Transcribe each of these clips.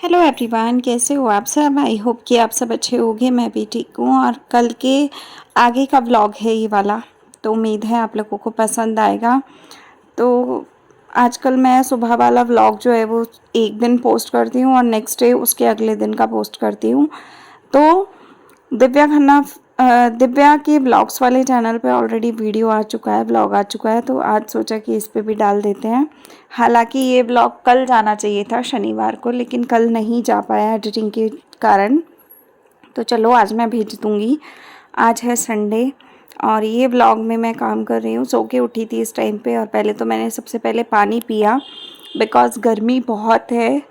Hello everyone, कैसे हो आप सब। आई होप कि आप सब अच्छे होंगे। मैं भी ठीक हूँ और कल के आगे का व्लॉग है ये वाला, तो उम्मीद है आप लोगों को पसंद आएगा। तो आजकल मैं सुबह वाला व्लॉग जो है वो एक दिन पोस्ट करती हूँ और नेक्स्ट डे उसके अगले दिन का पोस्ट करती हूँ। तो दिव्या खन्ना दिव्या के ब्लॉग्स वाले चैनल पे ऑलरेडी वीडियो आ चुका है, ब्लॉग आ चुका है, तो आज सोचा कि इस पे भी डाल देते हैं। हालांकि ये ब्लॉग कल जाना चाहिए था शनिवार को, लेकिन कल नहीं जा पाया एडिटिंग के कारण। तो चलो आज मैं भेज दूँगी। आज है संडे और ये ब्लॉग में मैं काम कर रही हूँ। सो के उठी थी इस टाइम पे और पहले तो मैंने सबसे पहले पानी पिया, बिकॉज़ गर्मी बहुत है।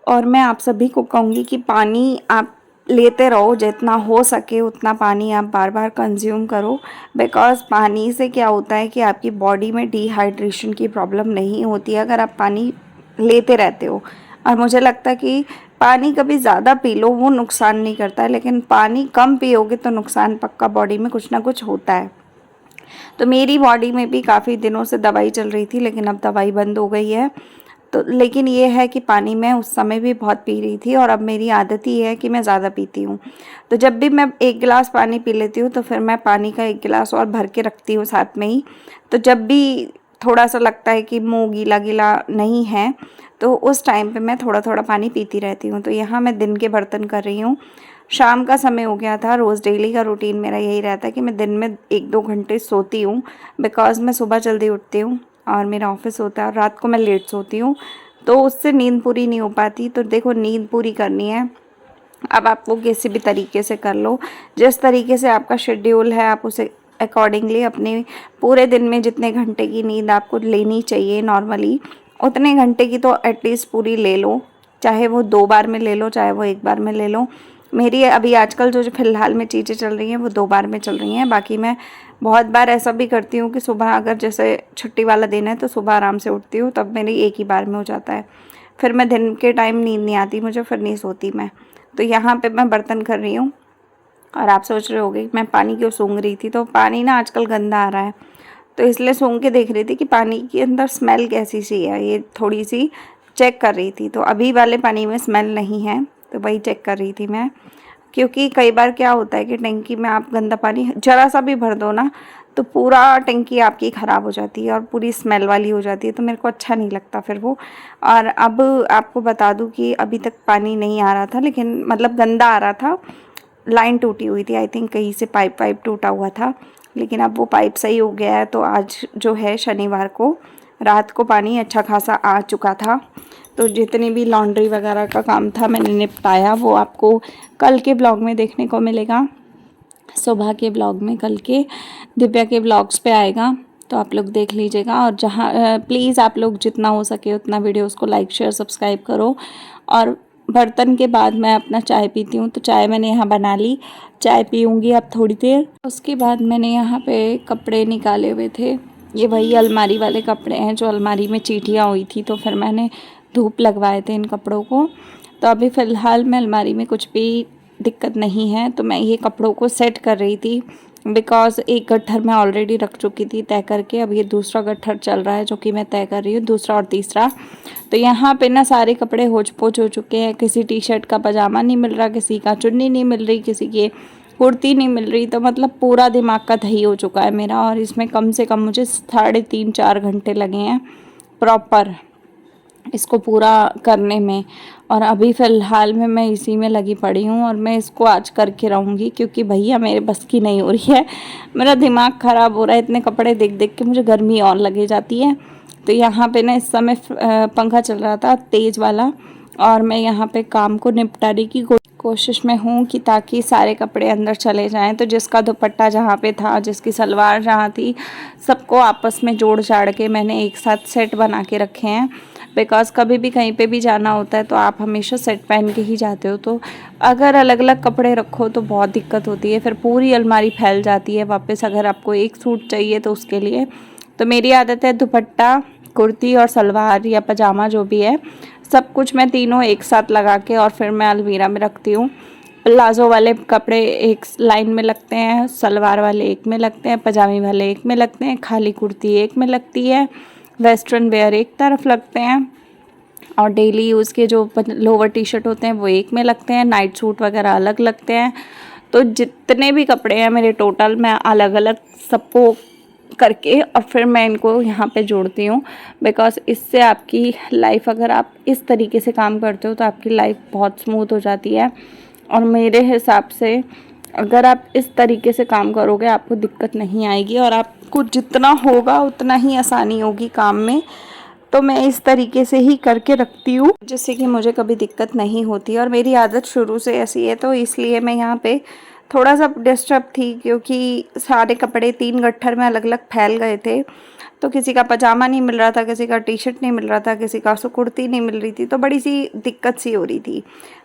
और मैं आप सभी को कहूँगी कि पानी आप लेते रहो, जितना हो सके उतना पानी आप बार बार कंज्यूम करो। बिकॉज़ पानी से क्या होता है कि आपकी बॉडी में डिहाइड्रेशन की प्रॉब्लम नहीं होती है अगर आप पानी लेते रहते हो। और मुझे लगता है कि पानी कभी ज़्यादा पी लो वो नुकसान नहीं करता है, लेकिन पानी कम पियोगे तो नुकसान पक्का बॉडी में कुछ ना कुछ होता है। तो मेरी बॉडी में भी काफ़ी दिनों से दवाई चल रही थी, लेकिन अब दवाई बंद हो गई है। तो लेकिन ये है कि पानी मैं उस समय भी बहुत पी रही थी और अब मेरी आदत ही है कि मैं ज़्यादा पीती हूँ। तो जब भी मैं एक गिलास पानी पी लेती हूँ तो फिर मैं पानी का एक गिलास और भर के रखती हूँ साथ में ही। तो जब भी थोड़ा सा लगता है कि मुँह गीला गीला नहीं है तो उस टाइम पे मैं थोड़ा थोड़ा पानी पीती रहती हूँ। तो यहाँ मैं दिन के बर्तन कर रही हूँ। शाम का समय हो गया था। रोज़ डेली का रूटीन मेरा यही रहता है कि मैं दिन में 1-2 घंटे सोती हूँ, बिकॉज़ मैं सुबह जल्दी उठती हूँ और मेरा ऑफिस होता है और रात को मैं लेट सोती हूँ, तो उससे नींद पूरी नहीं हो पाती। तो देखो, नींद पूरी करनी है, अब आप वो किसी भी तरीके से कर लो। जिस तरीके से आपका शेड्यूल है आप उसे अकॉर्डिंगली अपने पूरे दिन में जितने घंटे की नींद आपको लेनी चाहिए नॉर्मली, उतने घंटे की तो एटलीस्ट पूरी ले लो। चाहे वो 2 बार में ले लो, चाहे वो 1 बार में ले लो। मेरी अभी आजकल जो फ़िलहाल में चीज़ें चल रही हैं वो 2 बार में चल रही हैं। बाकी मैं बहुत बार ऐसा भी करती हूँ कि सुबह अगर जैसे छुट्टी वाला दिन है तो सुबह आराम से उठती हूँ, तब मेरी एक ही बार में हो जाता है। फिर मैं दिन के टाइम नींद नहीं आती मुझे, फिर नहीं सोती मैं। तो यहाँ पे मैं बर्तन कर रही हूँ और आप सोच रहे होगे मैं पानी क्यों सूंघ रही थी। तो पानी ना आजकल गंदा आ रहा है, तो इसलिए सूंघ के देख रही थी कि पानी के अंदर स्मेल कैसी सी है, ये थोड़ी सी चेक कर रही थी। तो अभी वाले पानी में स्मेल नहीं है, तो वही चेक कर रही थी मैं। क्योंकि कई बार क्या होता है कि टंकी में आप गंदा पानी ज़रा सा भी भर दो ना, तो पूरा टंकी आपकी ख़राब हो जाती है और पूरी स्मेल वाली हो जाती है। तो मेरे को अच्छा नहीं लगता फिर वो। और अब आपको बता दूं कि अभी तक पानी नहीं आ रहा था, लेकिन मतलब गंदा आ रहा था। लाइन टूटी हुई थी, आई थिंक कहीं से पाइप वाइप टूटा हुआ था, लेकिन अब वो पाइप सही हो गया है। तो आज जो है शनिवार को रात को पानी अच्छा खासा आ चुका था। तो जितनी भी लॉन्ड्री वगैरह का काम था मैंने निपटाया, वो आपको कल के ब्लॉग में देखने को मिलेगा। सुबह के ब्लॉग में कल के दिव्या के ब्लॉग्स पे आएगा, तो आप लोग देख लीजिएगा। और जहाँ प्लीज़ आप लोग जितना हो सके उतना वीडियोस को लाइक शेयर सब्सक्राइब करो। और बर्तन के बाद मैं अपना चाय पीती हूँ, तो चाय मैंने यहाँ बना ली, चाय पीऊँगी अब थोड़ी देर। उसके बाद मैंने यहाँ पे कपड़े निकाले हुए थे, ये वही अलमारी वाले कपड़े हैं जो अलमारी में चींटियाँ हुई थी, तो फिर मैंने धूप लगवाए थे इन कपड़ों को। तो अभी फ़िलहाल मैं अलमारी में कुछ भी दिक्कत नहीं है, तो मैं ये कपड़ों को सेट कर रही थी। बिकॉज़ एक गट्ठर मैं ऑलरेडी रख चुकी थी तय करके, अब ये दूसरा गट्ठर चल रहा है जो कि मैं तय कर रही हूँ, दूसरा और तीसरा। तो यहाँ पे ना सारे कपड़े होच पोच हो चुके हैं। किसी टी शर्ट का पजामा नहीं मिल रहा, किसी का चुन्नी नहीं मिल रही, किसी की कुर्ती नहीं मिल रही। तो मतलब पूरा दिमाग का दही हो चुका है मेरा, और इसमें कम से कम मुझे 3.5-4 घंटे लगे हैं प्रॉपर इसको पूरा करने में। और अभी फ़िलहाल में मैं इसी में लगी पड़ी हूँ और मैं इसको आज करके रहूँगी, क्योंकि भैया मेरे बस की नहीं हो रही है। मेरा दिमाग ख़राब हो रहा है, इतने कपड़े देख देख के मुझे गर्मी और लगे जाती है। तो यहाँ पे ना इस समय पंखा चल रहा था तेज़ वाला, और मैं यहाँ पे काम को निपटाने की कोशिश में हूँ कि ताकि सारे कपड़े अंदर चले जाएं। तो जिसका दुपट्टा जहाँ पे था, जिसकी सलवार जहाँ थी, सबको आपस में जोड़ जाड़ के मैंने एक साथ सेट बना के रखे हैं। बिकॉज़ कभी भी कहीं पे भी जाना होता है तो आप हमेशा सेट पहन के ही जाते हो, तो अगर अलग अलग कपड़े रखो तो बहुत दिक्कत होती है, फिर पूरी अलमारी फैल जाती है वापस अगर आपको एक सूट चाहिए तो उसके लिए। तो मेरी आदत है दुपट्टा, कुर्ती और सलवार या पजामा जो भी है, सब कुछ मैं तीनों एक साथ लगा के और फिर मैं अलमीरा में रखती हूँ। प्लाज़ो वाले कपड़े एक लाइन में लगते हैं, सलवार वाले एक में लगते हैं, पजामे वाले एक में लगते हैं, खाली कुर्ती एक में लगती है, वेस्टर्न वेयर एक तरफ लगते हैं। और डेली यूज़ के जो लोअर टी शर्ट होते हैं वो एक में लगते हैं, नाइट सूट वगैरह अलग लगते हैं। तो जितने भी कपड़े हैं मेरे टोटल, मैं अलग अलग सबको करके और फिर मैं इनको यहाँ पे जोड़ती हूँ। बिकॉज़ इससे आपकी लाइफ, अगर आप इस तरीके से काम करते हो तो आपकी लाइफ बहुत स्मूथ हो जाती है। और मेरे हिसाब से अगर आप इस तरीके से काम करोगे आपको दिक्कत नहीं आएगी, और आपको जितना होगा उतना ही आसानी होगी काम में। तो मैं इस तरीके से ही करके रखती हूँ जिससे कि मुझे कभी दिक्कत नहीं होती। और मेरी आदत शुरू से ऐसी है, तो इसलिए मैं यहाँ पे थोड़ा सा डिस्टर्ब थी, क्योंकि सारे कपड़े 3 गट्ठर में अलग अलग फैल गए थे। तो किसी का पजामा नहीं मिल रहा था, किसी का टी शर्ट नहीं मिल रहा था, किसी का कुर्ती नहीं मिल रही थी, तो बड़ी सी दिक्कत सी हो रही थी।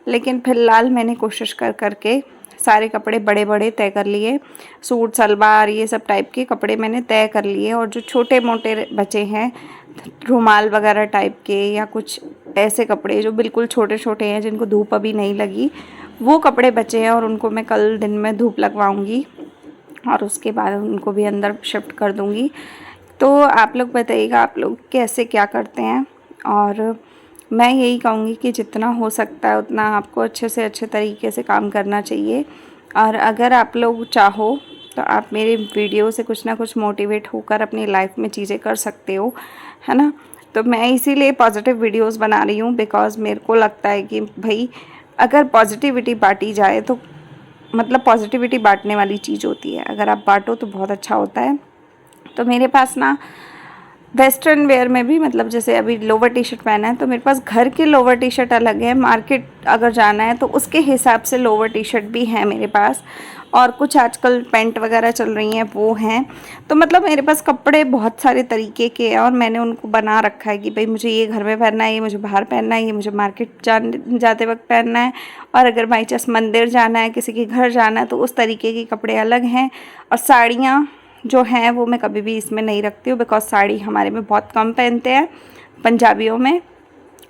लेकिन फिलहाल मैंने कोशिश कर करके सारे कपड़े बड़े बड़े तय कर लिए, सूट सलवार ये सब टाइप के कपड़े मैंने तय कर लिए। और जो छोटे मोटे बचे हैं, रुमाल वगैरह टाइप के या कुछ ऐसे कपड़े जो बिल्कुल छोटे छोटे हैं जिनको धूप अभी नहीं लगी, वो कपड़े बचे हैं और उनको मैं कल दिन में धूप लगवाऊंगी और उसके बाद उनको भी अंदर शिफ्ट कर दूंगी। तो आप लोग बताइएगा आप लोग कैसे क्या करते हैं। और मैं यही कहूँगी कि जितना हो सकता है उतना आपको अच्छे से अच्छे तरीके से काम करना चाहिए। और अगर आप लोग चाहो तो आप मेरे वीडियो से कुछ ना कुछ मोटिवेट होकर अपनी लाइफ में चीज़ें कर सकते हो, है ना। तो मैं इसीलिए पॉजिटिव वीडियोस बना रही हूँ, बिकॉज़ मेरे को लगता है कि भाई अगर पॉजिटिविटी बांटी जाए तो मतलब पॉजिटिविटी बांटने वाली चीज़ होती है, अगर आप बांटो तो बहुत अच्छा होता है। तो मेरे पास ना वेस्टर्न वेयर में भी, मतलब जैसे अभी लोवर टी शर्ट पहना है तो मेरे पास घर के लोवर टी शर्ट अलग है, मार्केट अगर जाना है तो उसके हिसाब से लोवर टी शर्ट भी है मेरे पास, और कुछ आजकल पैंट वगैरह चल रही हैं वो हैं। तो मतलब मेरे पास कपड़े बहुत सारे तरीके के हैं और मैंने उनको बना रखा है कि भाई मुझे ये घर में पहनना है, ये मुझे बाहर पहनना है, ये मुझे मार्केट जाते वक्त पहनना है, और अगर बाई चांस मंदिर जाना है, किसी के घर जाना है तो उस तरीके के कपड़े अलग हैं। और साड़ियाँ जो हैं वो मैं कभी भी इसमें नहीं रखती हूँ, बिकॉज साड़ी हमारे में बहुत कम पहनते हैं पंजाबियों में।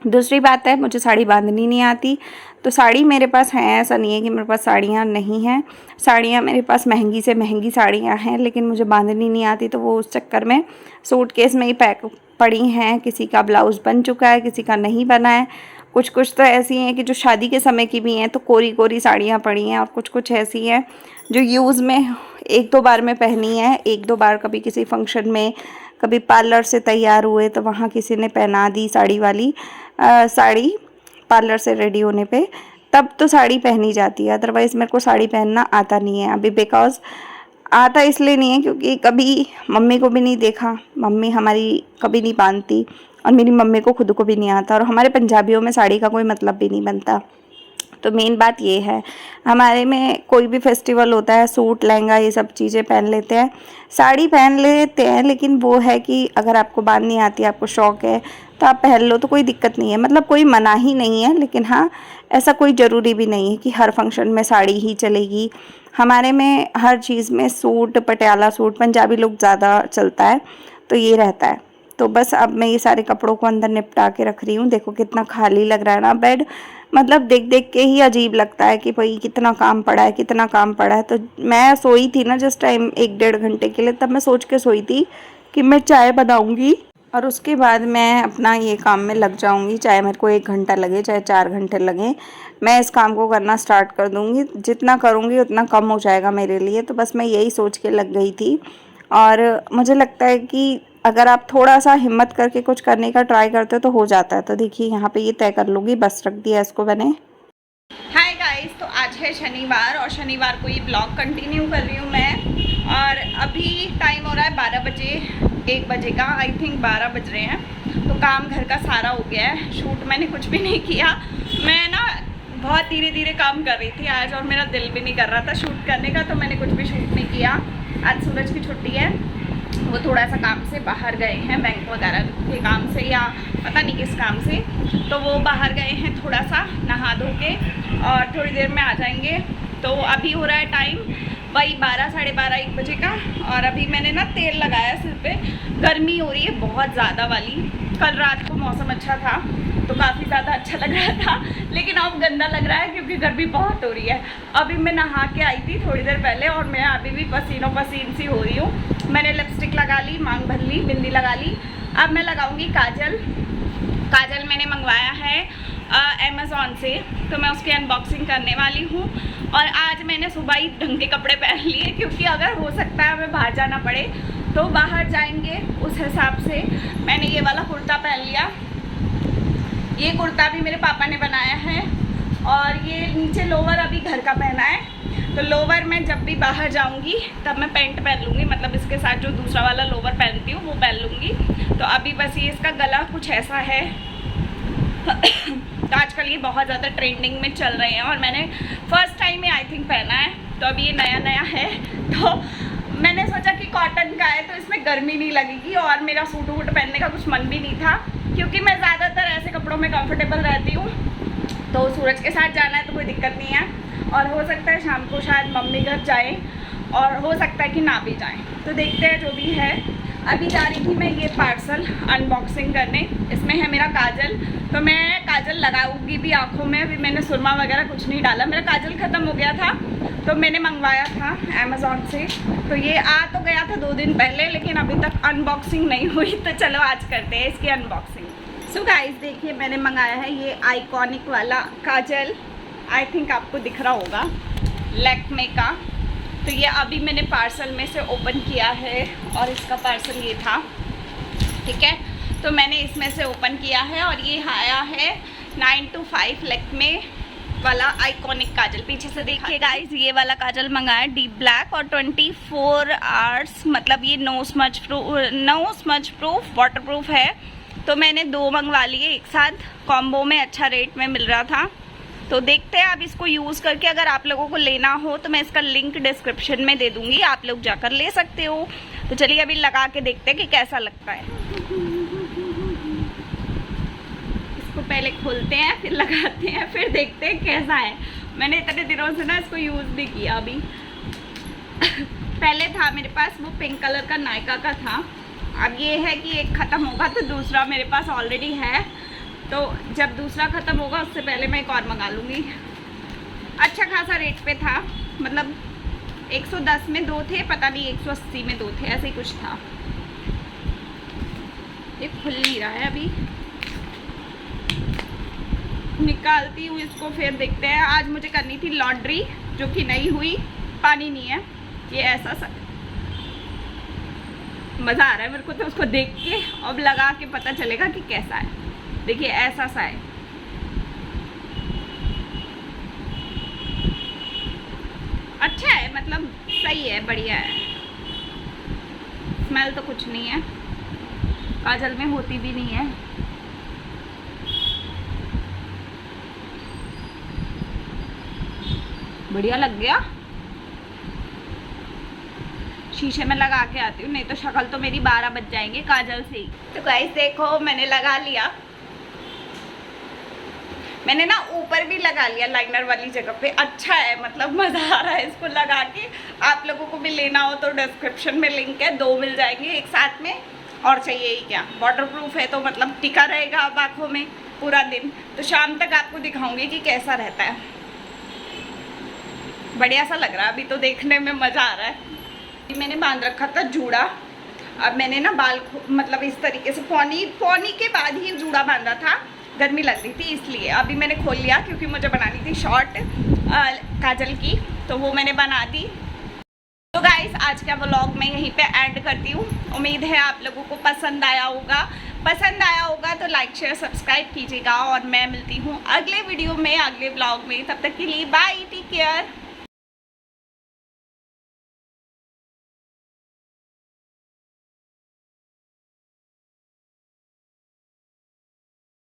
दूसरी बात है मुझे साड़ी बांधनी नहीं आती, तो साड़ी मेरे पास है, ऐसा नहीं है कि मेरे पास साड़ियाँ नहीं हैं। साड़ियाँ मेरे पास महंगी से महंगी साड़ियाँ हैं, लेकिन मुझे बांधनी नहीं आती, तो वो उस चक्कर में सूटकेस में ही पैक पड़ी हैं। किसी का ब्लाउज़ बन चुका है, किसी का नहीं बना है। कुछ कुछ तो ऐसी हैं कि जो शादी के समय की भी हैं, तो कोरी कोरी साड़ियाँ पड़ी हैं, और कुछ कुछ ऐसी हैं जो यूज़ में 1-2 बार में पहनी है। 1-2 बार कभी किसी फंक्शन में, कभी पार्लर से तैयार हुए तो वहाँ किसी ने पहना दी साड़ी वाली साड़ी, पार्लर से रेडी होने पे, तब तो साड़ी पहनी जाती है। अदरवाइज़ मेरे को साड़ी पहनना आता नहीं है अभी, बिकॉज़ आता इसलिए नहीं है क्योंकि कभी मम्मी को भी नहीं देखा, मम्मी हमारी कभी नहीं बांधती, और मेरी मम्मी को खुद को भी नहीं आता, और हमारे पंजाबियों में साड़ी का कोई मतलब भी नहीं बनता। तो मेन बात ये है, हमारे में कोई भी फेस्टिवल होता है सूट लहंगा ये सब चीज़ें पहन लेते हैं, साड़ी पहन लेते हैं, लेकिन वो है कि अगर आपको बांधनी आती है, आपको शौक़ है तो आप पहन लो, तो कोई दिक्कत नहीं है, मतलब कोई मना ही नहीं है। लेकिन हाँ, ऐसा कोई ज़रूरी भी नहीं है कि हर फंक्शन में साड़ी ही चलेगी। हमारे में हर चीज़ में सूट, पटियाला सूट पंजाबी लोग ज़्यादा चलता है, तो ये रहता है। तो बस अब मैं ये सारे कपड़ों को अंदर निपटा के रख रही हूँ। देखो कितना खाली लग रहा है ना बेड, मतलब देख देख के ही अजीब लगता है कि भाई कितना काम पड़ा है, कितना काम पड़ा है। तो मैं सोई थी ना जिस टाइम 1-1.5 घंटे के लिए, तब मैं सोच के सोई थी कि मैं चाय बनाऊंगी और उसके बाद मैं अपना ये काम में लग जाऊंगी, चाहे मेरे को 1 घंटा लगे चाहे 4 घंटे लगे, मैं इस काम को करना स्टार्ट कर दूंगी। जितना करूंगी उतना कम हो जाएगा मेरे लिए। तो बस मैं यही सोच के लग गई थी, और मुझे लगता है कि अगर आप थोड़ा सा हिम्मत करके कुछ करने का ट्राई करते हो तो हो जाता है। तो देखिए यहाँ पे ये तय कर लूँगी, बस रख दिया इसको मैंने। हाय गाइस, तो आज है शनिवार और शनिवार को ये ब्लॉग कंटिन्यू कर रही हूँ मैं। और अभी टाइम हो रहा है 12 बजे, 1 बजे का, आई थिंक 12 बज रहे हैं। तो काम घर का सारा हो गया है, शूट मैंने कुछ भी नहीं किया। मैं ना बहुत धीरे धीरे काम कर रही थी आज, और मेरा दिल भी नहीं कर रहा था शूट करने का, तो मैंने कुछ भी शूट नहीं किया। आज सूरज की छुट्टी है, वो थोड़ा सा काम से बाहर गए हैं, बैंक वगैरह के काम से या पता नहीं किस काम से, तो वो बाहर गए हैं थोड़ा सा नहा धो के, और थोड़ी देर में आ जाएंगे। तो अभी हो रहा है टाइम वही 12, साढ़े 12, 1 बजे का। और अभी मैंने ना तेल लगाया सिर पे, गर्मी हो रही है बहुत ज़्यादा वाली। कल रात को मौसम अच्छा था तो काफ़ी ज़्यादा अच्छा लग रहा था, लेकिन अब गंदा लग रहा है क्योंकि गर्मी बहुत हो रही है। अभी मैं नहा के आई थी थोड़ी देर पहले, और मैं अभी भी पसीनों पसीन सी हो रही हूँ। मैंने लिपस्टिक लगा ली, मांग भर ली, बिंदी लगा ली, अब मैं लगाऊंगी काजल। काजल मैंने मंगवाया है अमेज़ॉन से, तो मैं उसकी अनबॉक्सिंग करने वाली हूँ। और आज मैंने सुबह ही ढंग के कपड़े पहन लिए, क्योंकि अगर हो सकता है हमें बाहर जाना पड़े तो बाहर जाएंगे, उस हिसाब से मैंने ये वाला कुर्ता पहन लिया। ये कुर्ता भी मेरे पापा ने बनाया है, और ये नीचे लोवर अभी घर का पहना है। तो लोवर मैं जब भी बाहर जाऊंगी तब मैं पैंट पहन लूँगी, मतलब इसके साथ जो दूसरा वाला लोवर पहनती हूँ वो पहन लूँगी। तो अभी बस ये इसका गला कुछ ऐसा है। तो आजकल ये बहुत ज़्यादा ट्रेंडिंग में चल रहे हैं, और मैंने first time he I think पहना है, तो अभी ये नया नया है। तो मैंने सोचा कि कॉटन का है तो इसमें गर्मी नहीं लगेगी, और मेरा सूट वूट पहनने का कुछ मन भी नहीं था, क्योंकि मैं ज़्यादातर ऐसे कपड़ों में कंफर्टेबल रहती हूँ। तो सूरज के साथ जाना है तो कोई दिक्कत नहीं है, और हो सकता है शाम को शायद मम्मी घर जाएँ, और हो सकता है कि ना भी जाएँ, तो देखते हैं जो भी है। अभी जा रही थी मैं ये पार्सल अनबॉक्सिंग करने। इसमें है मेरा काजल, तो मैं काजल लगाऊंगी भी आँखों में। अभी मैंने सुरमा वगैरह कुछ नहीं डाला, मेरा काजल ख़त्म हो गया था तो मैंने मंगवाया था अमेज़ॉन से। तो ये आ तो गया था 2 दिन पहले, लेकिन अभी तक अनबॉक्सिंग नहीं हुई। तो चलो आज करते हैं इसकी अनबॉक्सिंग। सो गाइस देखिए, मैंने मंगाया है ये आइकॉनिक वाला काजल। आई थिंक आपको दिख रहा होगा, लैक्मे का। तो ये अभी मैंने पार्सल में से ओपन किया है, और इसका पार्सल ये था, ठीक है। तो मैंने इसमें से ओपन किया है, और ये आया है 925 लैक्मे वाला आइकॉनिक काजल। पीछे से देखिए गाइस, ये वाला काजल मंगाया डीप ब्लैक, और 24 आवर्स, मतलब ये no smudge proof waterproof है। तो मैंने 2 मंगवा लिए एक साथ, कॉम्बो में अच्छा रेट में मिल रहा था। तो देखते हैं अब इसको यूज़ करके, अगर आप लोगों को लेना हो तो मैं इसका लिंक डिस्क्रिप्शन में दे दूंगी, आप लोग जाकर ले सकते हो। तो चलिए अभी लगा के देखते हैं कि कैसा लगता है। इसको पहले खोलते हैं, फिर लगाते हैं, फिर देखते हैं कैसा है। मैंने इतने दिनों से ना इसको यूज़ भी किया। अभी पहले था मेरे पास वो पिंक कलर का नायका का था। अब ये है कि एक ख़त्म होगा तो दूसरा मेरे पास ऑलरेडी है, तो जब दूसरा ख़त्म होगा उससे पहले मैं एक और मंगा लूँगी। अच्छा खासा रेट पे था, मतलब 110 में 2 थे, पता नहीं 180 में 2 थे, ऐसे ही कुछ था। ये खुल नहीं रहा है, अभी निकालती हूँ इसको, फिर देखते हैं। आज मुझे करनी थी लॉन्ड्री, जो कि नहीं हुई, पानी नहीं है। ये ऐसा सा मज़ा आ रहा है मेरे को तो उसको देख के, अब लगा के पता चलेगा कि कैसा है। देखिए ऐसा सा है, अच्छा है, मतलब सही है, बढ़िया है। स्मेल तो कुछ नहीं है, काजल में होती भी नहीं है। बढ़िया लग गया। शीशे में लगा के आती हूँ, नहीं तो शक्ल तो मेरी 12 बज जाएंगे काजल से ही। तो गाइस देखो, मैंने लगा लिया। मैंने ना ऊपर भी लगा लिया लाइनर वाली जगह पे। अच्छा है, मतलब मज़ा आ रहा है इसको लगा के। आप लोगों को भी लेना हो तो डिस्क्रिप्शन में लिंक है, 2 मिल जाएंगे एक साथ में। और चाहिए ही क्या, वाटर प्रूफ है तो मतलब टिका रहेगा अब आँखों में पूरा दिन। तो शाम तक आपको दिखाऊंगी कि कैसा रहता है। बढ़िया सा लग रहा है, अभी तो देखने में मज़ा आ रहा है। मैंने बांध रखा था जूड़ा, अब मैंने ना बाल मतलब इस तरीके से पौनी के बाद ही जूड़ा बांधा था, गर्मी लग रही थी इसलिए। अभी मैंने खोल लिया क्योंकि मुझे बनानी थी शॉर्ट काजल की, तो वो मैंने बना दी। तो गाइस आज का व्लॉग मैं यहीं पे एंड करती हूँ। उम्मीद है आप लोगों को पसंद आया होगा तो लाइक शेयर सब्सक्राइब कीजिएगा, और मैं मिलती हूँ अगले वीडियो में, अगले व्लॉग में। तब तक के लिए बाय, टेक केयर।